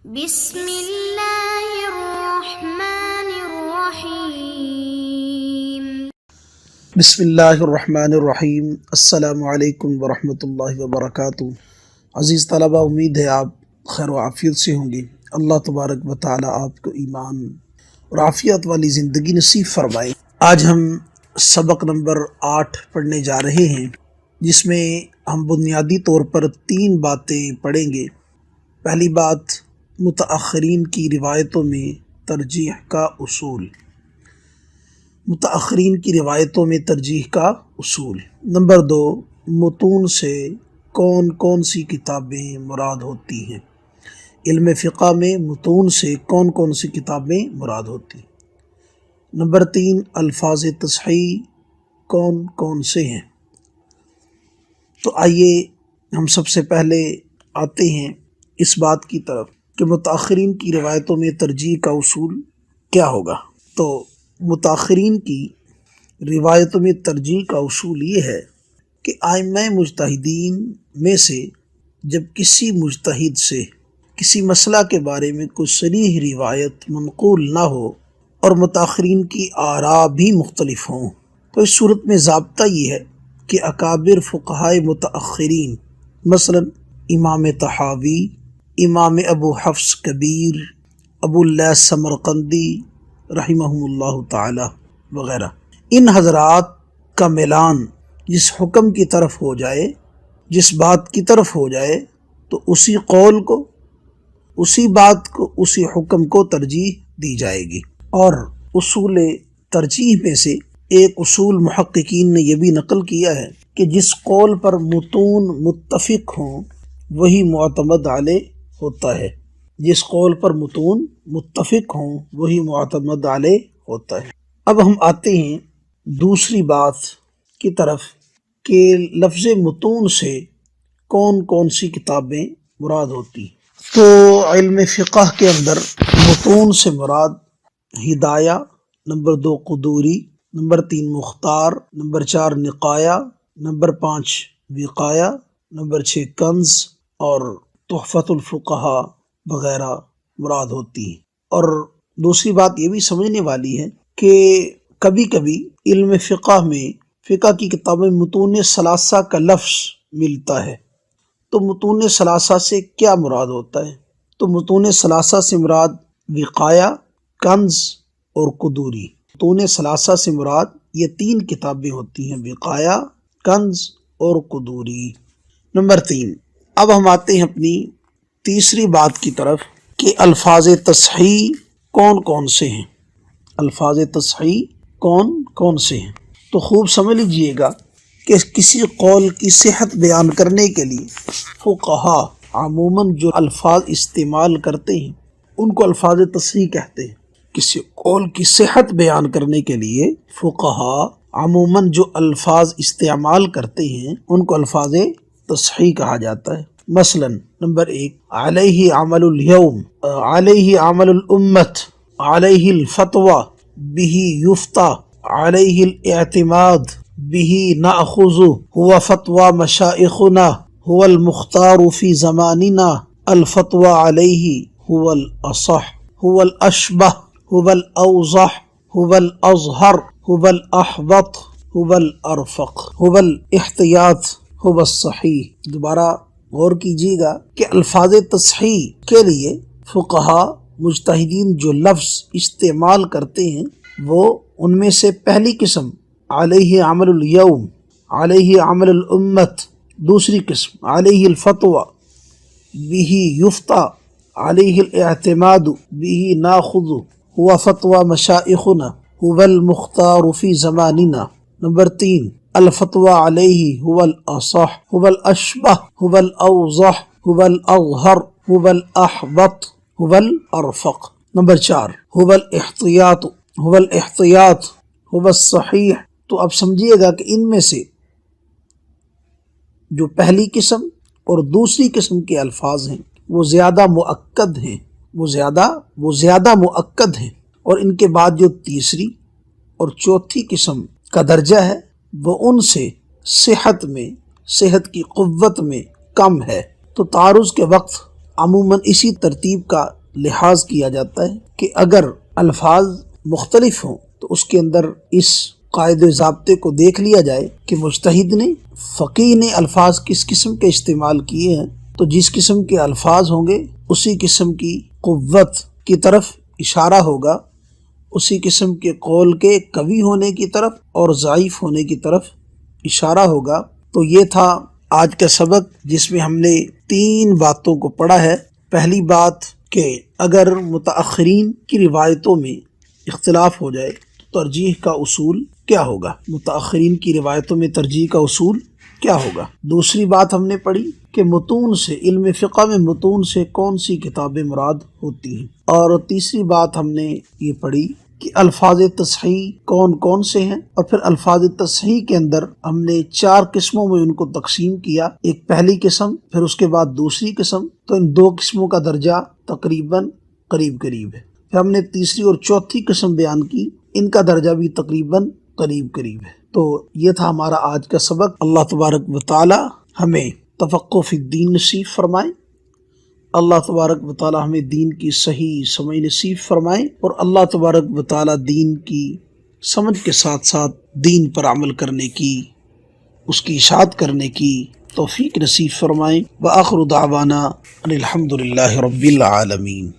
بسم اللہ الرحمن الرحیم۔ بسم اللہ الرحمن الرحیم۔ السلام علیکم ورحمۃ اللہ وبرکاتہ۔ عزیز طلبہ، امید ہے آپ خیر و عافیت سے ہوں گے۔ اللہ تبارک و تعالی آپ کو ایمان اور عافیت والی زندگی نصیب فرمائے۔ آج ہم سبق نمبر 8 پڑھنے جا رہے ہیں، جس میں ہم بنیادی طور پر 3 باتیں پڑھیں گے۔ پہلی بات، متاخرین کی روایتوں میں ترجیح کا اصول۔ متاخرین کی روایتوں میں ترجیح کا اصول۔ نمبر 2، متون سے کون کون سی کتابیں مراد ہوتی ہیں۔ علم فقہ میں متون سے کون کون سی کتابیں مراد ہوتی ہیں۔ نمبر 3، الفاظ تصحیح کون کون سے ہیں۔ تو آئیے ہم سب سے پہلے آتے ہیں اس بات کی طرف کہ متاخرین کی روایتوں میں ترجیح کا اصول کیا ہوگا۔ تو متاخرین کی روایتوں میں ترجیح کا اصول یہ ہے کہ ائمہ مجتہدین میں سے جب کسی مجتہد سے کسی مسئلہ کے بارے میں کوئی صریح روایت منقول نہ ہو اور متاخرین کی آراء بھی مختلف ہوں، تو اس صورت میں ضابطہ یہ ہے کہ اکابر فقہائے متاخرین، مثلا امام طحاوی، امام ابو حفص کبیر، ابو اللیث سمرقندی رحمہم اللہ تعالی وغیرہ، ان حضرات کا میلان جس حکم کی طرف ہو جائے، جس بات کی طرف ہو جائے، تو اسی قول کو، اسی بات کو، اسی حکم کو ترجیح دی جائے گی۔ اور اصول ترجیح میں سے ایک اصول محققین نے یہ بھی نقل کیا ہے کہ جس قول پر متون متفق ہوں وہی معتمد علیہ ہوتا ہے۔ جس قول پر متون متفق ہوں وہی معتمد علیہ ہوتا ہے۔ اب ہم آتے ہیں دوسری بات کی طرف کہ لفظ متون سے کون کون سی کتابیں مراد ہوتی ہیں۔ تو علم فقہ کے اندر متون سے مراد ہدایہ، نمبر 2 قدوری، نمبر 3 مختار، نمبر 4 نقایہ، نمبر 5 وقایہ، نمبر 6 کنز اور تحفۃ الفقہاء وغیرہ مراد ہوتی ہیں۔ اور دوسری بات یہ بھی سمجھنے والی ہے کہ کبھی کبھی علم فقہ میں، فقہ کی کتابیں متون ثلاثہ کا لفظ ملتا ہے۔ تو متون ثلاثہ سے کیا مراد ہوتا ہے؟ تو متون ثلاثہ سے مراد وقایہ، کنز اور قدوری۔ متون ثلاثہ سے مراد یہ 3 کتابیں ہوتی ہیں، وقایہ، کنز اور قدوری۔ نمبر 3، اب ہم آتے ہیں اپنی تیسری بات کی طرف کہ الفاظ تصحیح کون کون سے ہیں۔ الفاظ تصحیح کون کون سے ہیں؟ تو خوب سمجھ لیجئے گا کہ کسی قول کی صحت بیان کرنے کے لیے فقہا عموماً جو الفاظ استعمال کرتے ہیں ان کو الفاظ تصحیح کہتے ہیں۔ کسی قول کی صحت بیان کرنے کے لیے فقہا عموماً جو الفاظ استعمال کرتے ہیں ان کو الفاظ تصحیح کہا جاتا ہے۔ مثلا نمبر 1، علیہ عمل الیوم، علیہ عمل الامت، علیہ الفتوی، بہ یفتیٰ، علیہ الاعتماد، بہ نأخذ، هو فتوی مشائخنا، هو المختار فی زماننا، الفتوی علیہ هو الاصح، هو الاشبہ، هو الاوضح، هو الاظہر، هو الاحوط، هو الارفق، هو الاحتیاط، هو الصحیح۔ دوبارہ غور کیجیے گا کہ الفاظ تصحیح کے لیے فقہا مجتہدین جو لفظ استعمال کرتے ہیں وہ ان میں سے پہلی قسم علیہ عمل الیوم، علیہ عمل الامت، دوسری قسم علیہ الفتوی، بہ یفتیٰ، علیہ الاعتماد، بہ ناخذ، هو فتوی مشائخنا، هو المختار فی زماننا۔ نمبر 3، الفتوی علیہ هو الاصح، هو الاشبہ، هو الاوضح، هو الاظہر، هو الاحوط، هو الارفق۔ نمبر 4، هو الاحتیاط، هو الاحتیاط، هو الصحیح۔ تو اب سمجھیے گا کہ ان میں سے جو پہلی قسم اور دوسری قسم کے الفاظ ہیں وہ زیادہ مؤکد ہیں، وہ زیادہ مؤکد ہیں، اور ان کے بعد جو تیسری اور چوتھی قسم کا درجہ ہے وہ ان سے صحت کی قوت میں کم ہے۔ تو تعارض کے وقت عموماً اسی ترتیب کا لحاظ کیا جاتا ہے کہ اگر الفاظ مختلف ہوں تو اس کے اندر اس قاعدے و ضابطے کو دیکھ لیا جائے کہ مجتہد نے، فقیہ نے الفاظ کس قسم کے استعمال کیے ہیں، تو جس قسم کے الفاظ ہوں گے اسی قسم کی قوت کی طرف اشارہ ہوگا، اسی قسم کے قول کے قوی ہونے کی طرف اور ضعیف ہونے کی طرف اشارہ ہوگا۔ تو یہ تھا آج کا سبق جس میں ہم نے 3 باتوں کو پڑھا ہے۔ پہلی بات کہ اگر متأخرین کی روایتوں میں اختلاف ہو جائے تو ترجیح کا اصول کیا ہوگا، متأخرین کی روایتوں میں ترجیح کا اصول کیا ہوگا۔ دوسری بات ہم نے پڑھی کہ متون سے، علم فقہ میں متون سے کون سی کتابیں مراد ہوتی ہیں، اور تیسری بات ہم نے یہ پڑھی کہ الفاظ تصحیح کون کون سے ہیں، اور پھر الفاظ تصحیح کے اندر ہم نے 4 قسموں میں ان کو تقسیم کیا، ایک پہلی قسم، پھر اس کے بعد دوسری قسم، تو ان 2 قسموں کا درجہ تقریباً قریب قریب ہے، پھر ہم نے تیسری اور چوتھی قسم بیان کی، ان کا درجہ بھی تقریباً قریب قریب ہے۔ تو یہ تھا ہمارا آج کا سبق۔ اللہ تبارک و تعالی ہمیں تفقہ فی الدین نصیب فرمائے، اللہ تبارک و تعالی ہمیں دین کی صحیح سمجھ نصیب فرمائے، اور اللہ تبارک و تعالی دین کی سمجھ کے ساتھ ساتھ دین پر عمل کرنے کی، اس کی اشاعت کرنے کی توفیق نصیب فرمائے۔ وآخر دعوانا ان الحمد للہ رب العالمین۔